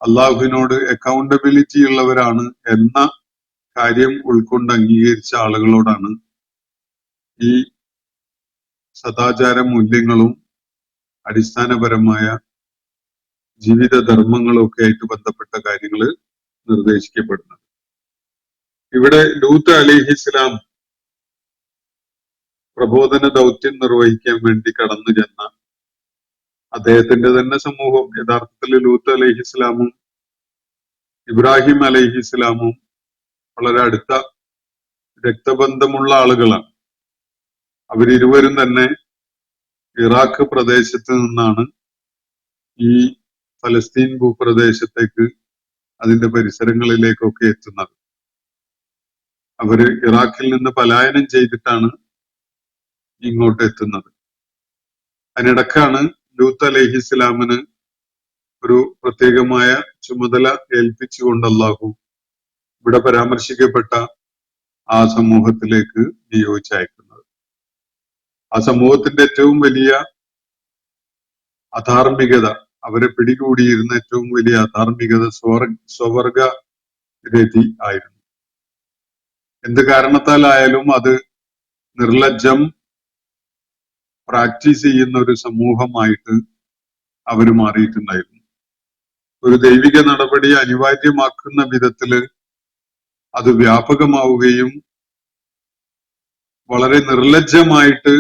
അള്ളാഹുവിനോട് അക്കൗണ്ടബിലിറ്റി ഉള്ളവരാണ് എന്ന കാര്യം ഉൾക്കൊണ്ട് അംഗീകരിച്ച ആളുകളോടാണ് ഈ സദാചാര മൂല്യങ്ങളും അടിസ്ഥാനപരമായ ജീവിത ധർമ്മങ്ങളും ഒക്കെ ആയിട്ട് ബന്ധപ്പെട്ട കാര്യങ്ങൾ നിർദ്ദേശിക്കപ്പെടുന്നത്. ഇവിടെ ലൂത്ത് അലൈഹിസ്സലാം പ്രബോധന ദൗത്യം നിർവഹിക്കാൻ വേണ്ടി കടന്നു ചെന്ന അദ്ദേഹത്തിന്റെ തന്നെ സമൂഹം, യഥാർത്ഥത്തിൽ ലൂത്ത് അലൈഹിസ്സലാമും ഇബ്രാഹിം അലൈഹിസ്സലാമും വളരെ അടുത്ത രക്തബന്ധമുള്ള ആളുകളാണ്. അവരിരുവരും തന്നെ ഇറാഖ് പ്രദേശത്ത് നിന്നാണ് ഈ ഫലസ്തീൻ ഭൂപ്രദേശത്തേക്ക്, അതിന്റെ പരിസരങ്ങളിലേക്കൊക്കെ എത്തുന്നത്. അവര് ഇറാഖിൽ നിന്ന് പലായനം ചെയ്തിട്ടാണ് ഇങ്ങോട്ട് എത്തുന്നത്. അതിനിടക്കാണ് ലൂത്ത് അലൈഹിസ്സലാമിന് ഒരു പ്രത്യേകമായ ചുമതല ഏൽപ്പിച്ചുകൊണ്ട് അല്ലാഹു ഇവിടെ പരാമർശിക്കപ്പെട്ട ആ സമൂഹത്തിലേക്ക് നിയോഗിച്ചയക്കുന്നത്. ആ സമൂഹത്തിന്റെ ഏറ്റവും വലിയ അധാർമികത, അവരെ പിടികൂടിയിരുന്ന ഏറ്റവും വലിയ അധാർമികത സ്വവർഗ രതി ആയിരുന്നു. എന്ത് കാരണത്താലായാലും അത് നിർലജ്ജം പ്രാക്ടീസ് ചെയ്യുന്ന ഒരു സമൂഹമായിട്ട് അവർ മാറിയിട്ടുണ്ടായിരുന്നു. ഒരു ദൈവിക നടപടി അനിവാര്യമാക്കുന്ന വിധത്തില് അത് വ്യാപകമാവുകയും വളരെ നിർലജ്ജമായിട്ട്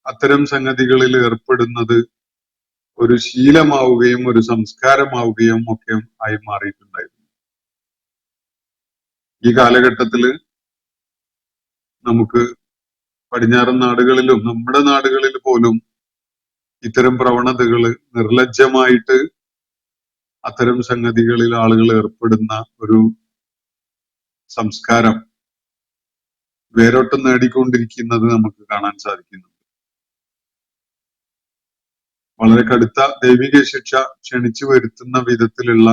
അത്തരം സംഗതികളിൽ ഏർപ്പെടുന്നത് ഒരു ശീലമാവുകയും ഒരു സംസ്കാരമാവുകയും ഒക്കെ ആയി മാറിയിട്ടുണ്ടായിരുന്നു. ഈ കാലഘട്ടത്തില് നമുക്ക് പടിഞ്ഞാറൻ നാടുകളിലും നമ്മുടെ നാടുകളിൽ പോലും ഇത്തരം പ്രവണതകള്, നിർലജ്ജമായിട്ട് അത്തരം സംഗതികളിൽ ആളുകൾ ഏർപ്പെടുന്ന ഒരു സംസ്കാരം വേരോട്ടം നേടിക്കൊണ്ടിരിക്കുന്നത് നമുക്ക് കാണാൻ സാധിക്കുന്നു. വളരെ കടുത്ത ദൈവിക ശിക്ഷ ക്ഷണിച്ചു വരുത്തുന്ന വിധത്തിലുള്ള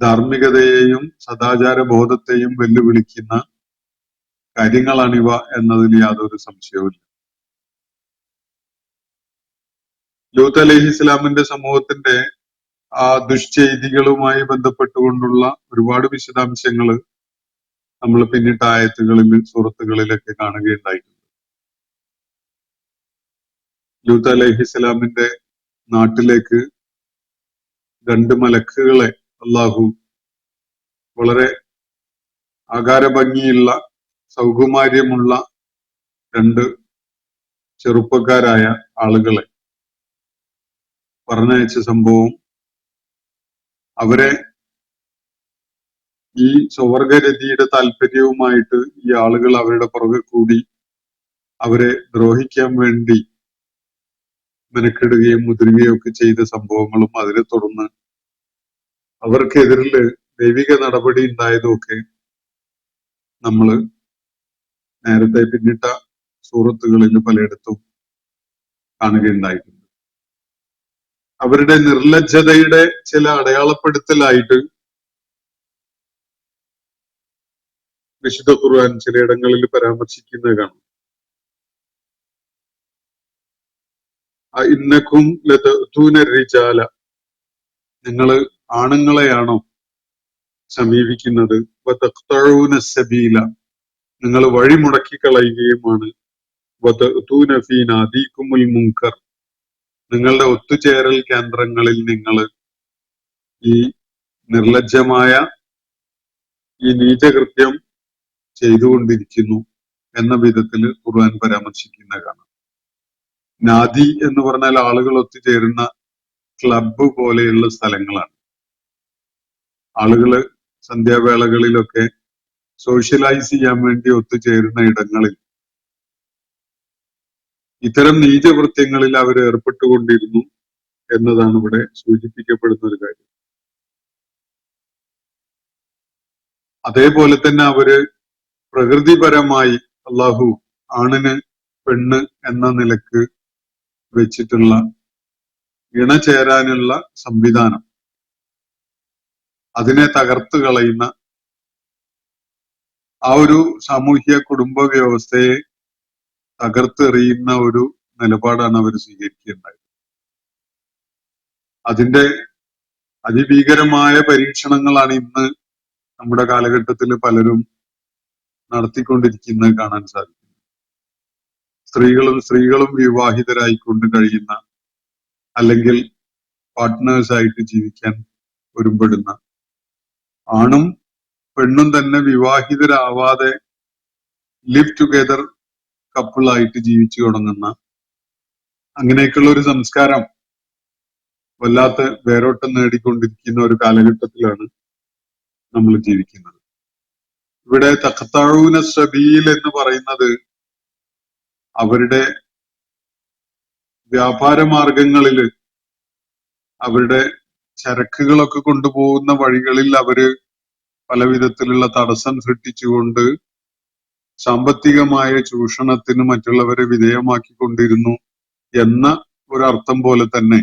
ധാർമ്മികതയെയും സദാചാര ബോധത്തെയും വെല്ലുവിളിക്കുന്ന കാര്യങ്ങളാണിവ എന്നതിൽ യാതൊരു സംശയവുമില്ല. ലൂത്ത് അലൈഹിസ്സലാമിന്റെ സമൂഹത്തിന്റെ ആ ദുഷ്ചെയ്തികളുമായി ബന്ധപ്പെട്ടുകൊണ്ടുള്ള ഒരുപാട് വിശദാംശങ്ങള് നമ്മൾ പിന്നിട്ട ആയത്തുകളിൽ, സൂറത്തുകളിലൊക്കെ കാണുകയുണ്ടായിട്ടുണ്ട്. ലൂത്ത് അലൈഹിസ്സലാമിന്റെ നാട്ടിലേക്ക് 2 മലക്കുകളെ അള്ളാഹു വളരെ ആകാരഭംഗിയുള്ള, സൗകുമാര്യമുള്ള 2 ചെറുപ്പക്കാരായ ആളുകളെ പറഞ്ഞയച്ച സംഭവം, അവരെ ഈ സ്വവർഗരതിയുടെ താല്പര്യവുമായിട്ട് ഈ ആളുകൾ അവരുടെ പുറകെ കൂടി അവരെ ദ്രോഹിക്കാൻ വേണ്ടി മെനക്കെടുകയും മുതിരുകയും ഒക്കെ ചെയ്ത സംഭവങ്ങളും അതിനെ തുടർന്ന് അവർക്കെതിരിൽ ദൈവിക നടപടി ഉണ്ടായതുമൊക്കെ നമ്മൾ നേരത്തെ പിന്നിട്ട സൂറത്തുകളിൽ പലയിടത്തും കാണുകയുണ്ടായിട്ടുണ്ട്. അവരുടെ നിർലജ്ജതയുടെ ചില അടയാളപ്പെടുത്തലായിട്ട് വിശുദ്ധ ഖുർആൻ ചിലയിടങ്ങളിൽ പരാമർശിക്കുന്നത് കാണാം. ഇന്നക്കും ലതൂന റിജാല, നിങ്ങൾ ആണുങ്ങളെയാണോ സമീപിക്കുന്നത്? വതഖ്തഊന സബീല, നിങ്ങൾ വഴി മുടക്കി കളയുകയുമാണ്. വതഅതൂന ഫീ നാദീകുമുൽ മുൻകർ, നിങ്ങളുടെ ഒത്തുചേരൽ കേന്ദ്രങ്ങളിൽ നിങ്ങൾ ഈ നിർലജ്ജമായ ഈ നീചകൃത്യം ചെയ്തുകൊണ്ടിരിക്കുന്നു എന്ന വിധത്തിൽ ഖുർആൻ പരാമർശിക്കുന്ന കാണാം. നാദി എന്ന് പറഞ്ഞാൽ ആളുകൾ ഒത്തുചേരുന്ന ക്ലബ്ബ് പോലെയുള്ള സ്ഥലങ്ങളാണ്. ആളുകള് സന്ധ്യാവേളകളിലൊക്കെ സോഷ്യലൈസ് ചെയ്യാൻ വേണ്ടി ഒത്തുചേരുന്ന ഇടങ്ങളിൽ ഇത്തരം നീചകൃത്യങ്ങളിൽ അവർ ഏർപ്പെട്ടുകൊണ്ടിരുന്നു എന്നതാണ് ഇവിടെ സൂചിപ്പിക്കപ്പെടുന്ന ഒരു കാര്യം. അതേപോലെ തന്നെ അവര് പ്രകൃതിപരമായി അള്ളാഹു ആണിന് പെണ്ണ് എന്ന നിലക്ക് വെച്ചിട്ടുള്ള ഇണചേരാനുള്ള സംവിധാനം അതിനെ തകർത്തു കളയുന്ന ആ ഒരു സാമൂഹ്യ കുടുംബ വ്യവസ്ഥയെ തകർത്തെറിയുന്ന ഒരു നിലപാടാണ് അവർ സ്വീകരിക്കുകയുണ്ടായത്. അതിന്റെ അതിഭീകരമായ പരീക്ഷണങ്ങളാണ് ഇന്ന് നമ്മുടെ കാലഘട്ടത്തിൽ പലരും നടത്തിക്കൊണ്ടിരിക്കുന്നത് കാണാൻ സാധിക്കും. സ്ത്രീകളും വിവാഹിതരായിക്കൊണ്ട് കഴിയുന്ന അല്ലെങ്കിൽ പാർട്ട്നേഴ്സായിട്ട് ജീവിക്കാൻ ഒരുമ്പെടുന്ന, ആണും പെണ്ണും തന്നെ വിവാഹിതരാവാതെ ലിവ് ടുഗെദർ കപ്പിളായിട്ട് ജീവിച്ചു തുടങ്ങുന്ന അങ്ങനെയൊക്കെയുള്ള ഒരു സംസ്കാരം വല്ലാത്ത വേരോട്ടം നേടിക്കൊണ്ടിരിക്കുന്ന ഒരു കാലഘട്ടത്തിലാണ് നമ്മൾ ജീവിക്കുന്നത്. ഇവിടെ തഖ്തഊന സബീൽ എന്ന് പറയുന്നത് അവരുടെ വ്യാപാര മാർഗങ്ങളില് അവരുടെ ചരക്കുകളൊക്കെ കൊണ്ടുപോകുന്ന വഴികളിൽ അവര് പല വിധത്തിലുള്ള തടസ്സം സൃഷ്ടിച്ചുകൊണ്ട് സാമ്പത്തികമായ ചൂഷണത്തിന് മറ്റുള്ളവരെ വിധേയമാക്കിക്കൊണ്ടിരുന്നു എന്ന ഒരർത്ഥം പോലെ തന്നെ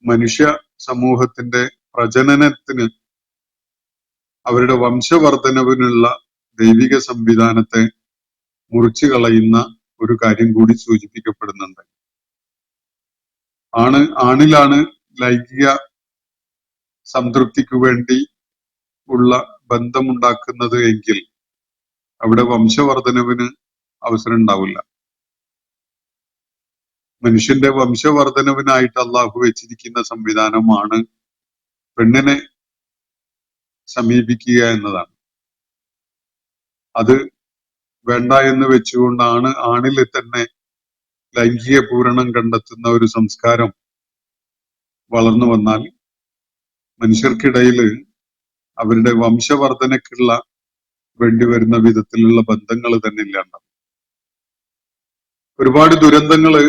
മനുഷ്യ സമൂഹത്തിന്റെ പ്രജനനത്തിന്, അവരുടെ വംശവർദ്ധനവിനുള്ള ദൈവിക സംവിധാനത്തെ മുറിച്ചു കളയുന്ന ഒരു കാര്യം കൂടി സൂചിപ്പിക്കപ്പെടുന്നുണ്ട്. ആണിലാണ് ലൈംഗിക സംതൃപ്തിക്ക് വേണ്ടി ഉള്ള ബന്ധമുണ്ടാക്കുന്നത് എങ്കിൽ അവിടെ വംശവർദ്ധനവിന് അവസരം ഉണ്ടാവില്ല. മനുഷ്യന്റെ വംശവർദ്ധനവിനായിട്ട് അള്ളാഹു വെച്ചിരിക്കുന്ന സംവിധാനമാണ് പെണ്ണിനെ സമീപിക്കുക എന്നതാണ്. അത് വേണ്ട എന്ന് വെച്ചുകൊണ്ടാണ് ആണിൽ തന്നെ ലൈംഗിക പൂരണം കണ്ടെത്തുന്ന ഒരു സംസ്കാരം വളർന്നു വന്നാൽ മനുഷ്യർക്കിടയിൽ അവരുടെ വംശവർദ്ധനയ്ക്കുള്ള വേണ്ടിവരുന്ന വിധത്തിലുള്ള ബന്ധങ്ങൾ തന്നെ ഇല്ലാണ്ടാവും. ഒരുപാട് ദുരന്തങ്ങള്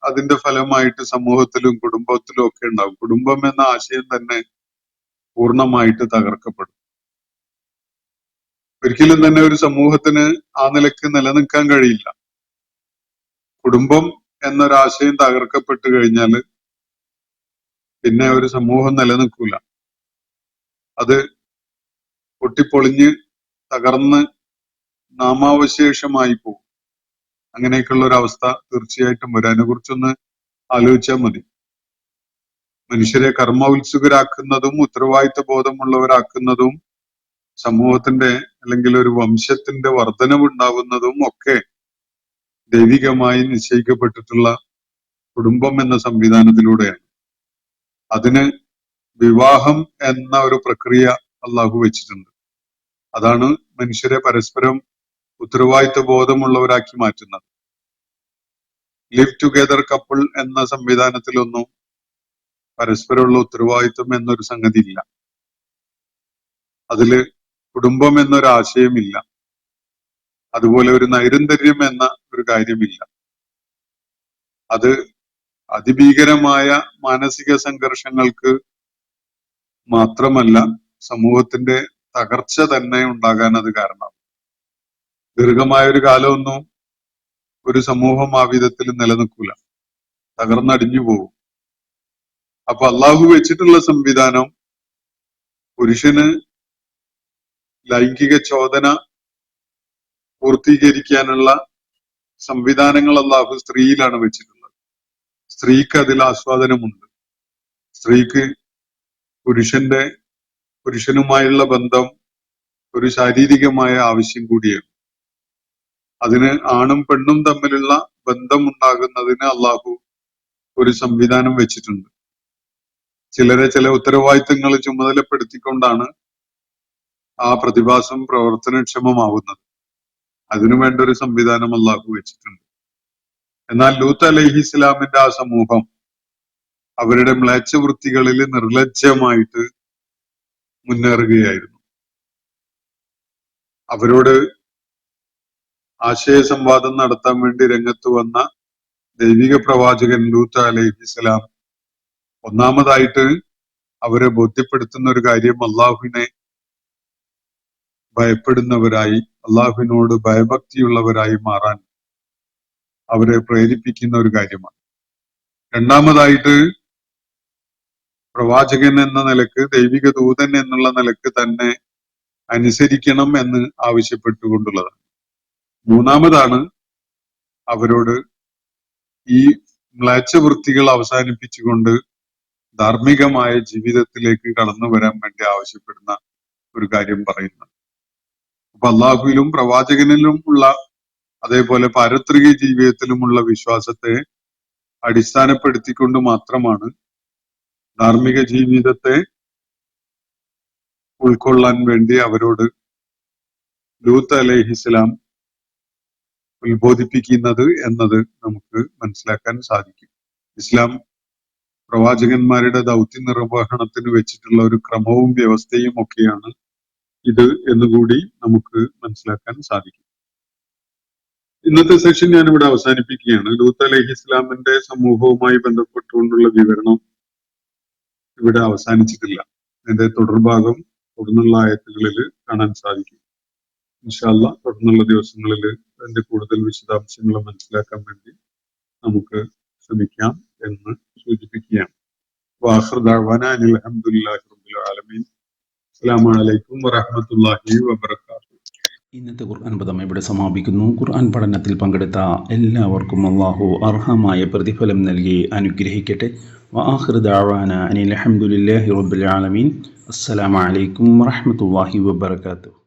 അതിന്റെ ഫലമായിട്ട് സമൂഹത്തിലും കുടുംബത്തിലും ഒക്കെ ഉണ്ടാവും. കുടുംബം എന്ന ആശയം തന്നെ പൂർണ്ണമായിട്ട് തകർക്കപ്പെടും. ഒരിക്കലും തന്നെ ഒരു സമൂഹത്തിന് ആ നിലക്ക് നിലനിൽക്കാൻ കഴിയില്ല. കുടുംബം എന്നൊരാശയം തകർക്കപ്പെട്ടു കഴിഞ്ഞാൽ പിന്നെ ഒരു സമൂഹം നിലനിൽക്കൂല. അത് പൊട്ടിപ്പൊളിഞ്ഞ് തകർന്ന് നാമാവശേഷമായി പോകും. അങ്ങനെയൊക്കെയുള്ള ഒരു അവസ്ഥ തീർച്ചയായിട്ടും വരും. അതിനെ കുറിച്ചൊന്ന് ആലോചിച്ചാൽ മതി. മനുഷ്യരെ കർമ്മ ഉത്സുകരാക്കുന്നതും ഉത്തരവാദിത്വ ബോധമുള്ളവരാക്കുന്നതും സമൂഹത്തിന്റെ അല്ലെങ്കിൽ ഒരു വംശത്തിന്റെ വർധനവുണ്ടാവുന്നതും ഒക്കെ ദൈവികമായി നിശ്ചയിക്കപ്പെട്ടിട്ടുള്ള കുടുംബം എന്ന സംവിധാനത്തിലൂടെയാണ്. അതിന് വിവാഹം എന്ന ഒരു പ്രക്രിയ അള്ളാഹു വെച്ചിട്ടുണ്ട്. അതാണ് മനുഷ്യരെ പരസ്പരം ഉത്തരവാദിത്വ ബോധമുള്ളവരാക്കി മാറ്റുന്നത്. ലിവ് ടുഗെദർ കപ്പിൾ എന്ന സംവിധാനത്തിലൊന്നും പരസ്പരമുള്ള ഉത്തരവാദിത്വം എന്നൊരു സംഗതി ഇല്ല. അതില് കുടുംബം എന്നൊരു ആശയമില്ല. അതുപോലെ ഒരു നൈരന്തര്യം എന്ന ഒരു കാര്യമില്ല. അത് അതിഭീകരമായ മാനസിക സംഘർഷങ്ങൾക്ക് മാത്രമല്ല സമൂഹത്തിന്റെ തകർച്ച തന്നെ ഉണ്ടാകാൻ അത് കാരണം. ദീർഘമായ ഒരു കാലമൊന്നും ഒരു സമൂഹം ആ വിധത്തിൽ നിലനിൽക്കൂല, തകർന്നടിഞ്ഞു പോകും. അപ്പൊ അള്ളാഹു വെച്ചിട്ടുള്ള സംവിധാനം പുരുഷന് ലൈംഗിക ചോദന പൂർത്തീകരിക്കാനുള്ള സംവിധാനങ്ങൾ അള്ളാഹു സ്ത്രീയിലാണ് വെച്ചിട്ടുള്ളത്. സ്ത്രീക്ക് അതിൽ ആസ്വാദനമുണ്ട്. സ്ത്രീക്ക് പുരുഷനുമായുള്ള ബന്ധം ഒരു ശാരീരികമായ ആവശ്യം കൂടിയാണ്. അതിന് ആണും പെണ്ണും തമ്മിലുള്ള ബന്ധം ഉണ്ടാകുന്നതിന് അള്ളാഹു ഒരു സംവിധാനം വെച്ചിട്ടുണ്ട്. ചിലരെ ചില ഉത്തരവാദിത്തങ്ങൾ ചുമതലപ്പെടുത്തിക്കൊണ്ടാണ് ആ പ്രതിഭാസം പ്രവർത്തനക്ഷമമാവുന്നത്. അതിനു വേണ്ട ഒരു സംവിധാനം അള്ളാഹു വെച്ചിട്ടുണ്ട്. എന്നാൽ ലൂത്ത് അലൈഹി ഇസ്ലാമിന്റെ ആ സമൂഹം അവരുടെ മ്ലേച്ഛവൃത്തികളിൽ നിർലജ്ജമായിട്ട് മുന്നേറുകയായിരുന്നു. അവരോട് ആശയ സംവാദം നടത്താൻ വേണ്ടി രംഗത്ത് വന്ന ദൈവിക പ്രവാചകൻ ലൂത്ത് അലൈഹി ഇസ്ലാം ഒന്നാമതായിട്ട് അവരെ ബോധ്യപ്പെടുത്തുന്ന ഒരു കാര്യം അള്ളാഹുവിനെ ഭയപ്പെടുന്നവരായി, അള്ളാഹുവിനോട് ഭയഭക്തിയുള്ളവരായി മാറാൻ അവരെ പ്രേരിപ്പിക്കുന്ന ഒരു കാര്യമാണ്. രണ്ടാമതായിട്ട് പ്രവാചകൻ എന്ന നിലക്ക്, ദൈവിക ദൂതൻ എന്നുള്ള നിലക്ക് തന്നെ അനുസരിക്കണം എന്ന് ആവശ്യപ്പെട്ടുകൊണ്ടുള്ളതാണ്. മൂന്നാമതാണ് അവരോട് ഈ മ്ലേച്ഛവൃത്തികൾ അവസാനിപ്പിച്ചുകൊണ്ട് ധാർമ്മികമായ ജീവിതത്തിലേക്ക് കടന്നു വരാൻ വേണ്ടി ആവശ്യപ്പെടുന്ന ഒരു കാര്യം പറയുന്നത്. അപ്പൊ അള്ളാഹുവിലും പ്രവാചകനിലും ഉള്ള, അതേപോലെ പാരത്രിക ജീവിതത്തിലുമുള്ള വിശ്വാസത്തെ അടിസ്ഥാനപ്പെടുത്തിക്കൊണ്ട് മാത്രമാണ് ധാർമ്മിക ജീവിതത്തെ ഉൾക്കൊള്ളാൻ വേണ്ടി അവരോട് ലൂത്ത് അലൈഹിസ്സലാം ഉത്ബോധിപ്പിക്കുന്നത് എന്നത് നമുക്ക് മനസ്സിലാക്കാൻ സാധിക്കും. ഇസ്ലാം പ്രവാചകന്മാരുടെ ദൗത്യ നിർവഹണത്തിന് വെച്ചിട്ടുള്ള ഒരു ക്രമവും വ്യവസ്ഥയും ഒക്കെയാണ് ഇത് എന്നുകൂടി നമുക്ക് മനസ്സിലാക്കാൻ സാധിക്കും. ഇന്നത്തെ സെഷൻ ഞാനിവിടെ അവസാനിപ്പിക്കുകയാണ്. ലൂത്ത് അലൈഹി ഇസ്ലാമിന്റെ സമൂഹവുമായി ബന്ധപ്പെട്ടുകൊണ്ടുള്ള വിവരണം ഇവിടെ അവസാനിച്ചിട്ടില്ല. അതിന്റെ തുടർഭാഗം തുടർന്നുള്ള ആയത്തുകളിൽ കാണാൻ സാധിക്കും. ഇൻഷാ അല്ലാഹ് തുടർന്നുള്ള ദിവസങ്ങളിൽ അതിന്റെ കൂടുതൽ വിശദാംശങ്ങൾ മനസ്സിലാക്കാൻ വേണ്ടി നമുക്ക് ശ്രമിക്കാം എന്ന് സൂചിപ്പിക്കുകയാണ്. വാഖിർ ദഅ്വാനാ അനിൽ ഹംദുലില്ലാഹി റബ്ബിൽ ആലമീൻ. അസ്സലാമു അലൈക്കും വറഹ്മത്തുള്ളാഹി വബറകാതുഹു.
ഇന്നത്തെ ഖുർആൻ പദം ഇവിടെ സമാപിക്കുന്നു. ഖുർആൻ പഠനത്തിൽ പങ്കെടുത്ത എല്ലാവർക്കും അല്ലാഹു അർഹമായ പ്രതിഫലം നൽകി അനുഗ്രഹിക്കട്ടെ. വആഖിർ ദഅ്വാനാ അനിൽ ഹംദുലില്ലാഹി റബ്ബിൽ ആലമീൻ. അസ്സലാമു അലൈക്കും വറഹ്മത്തുള്ളാഹി വബറകാതുഹു.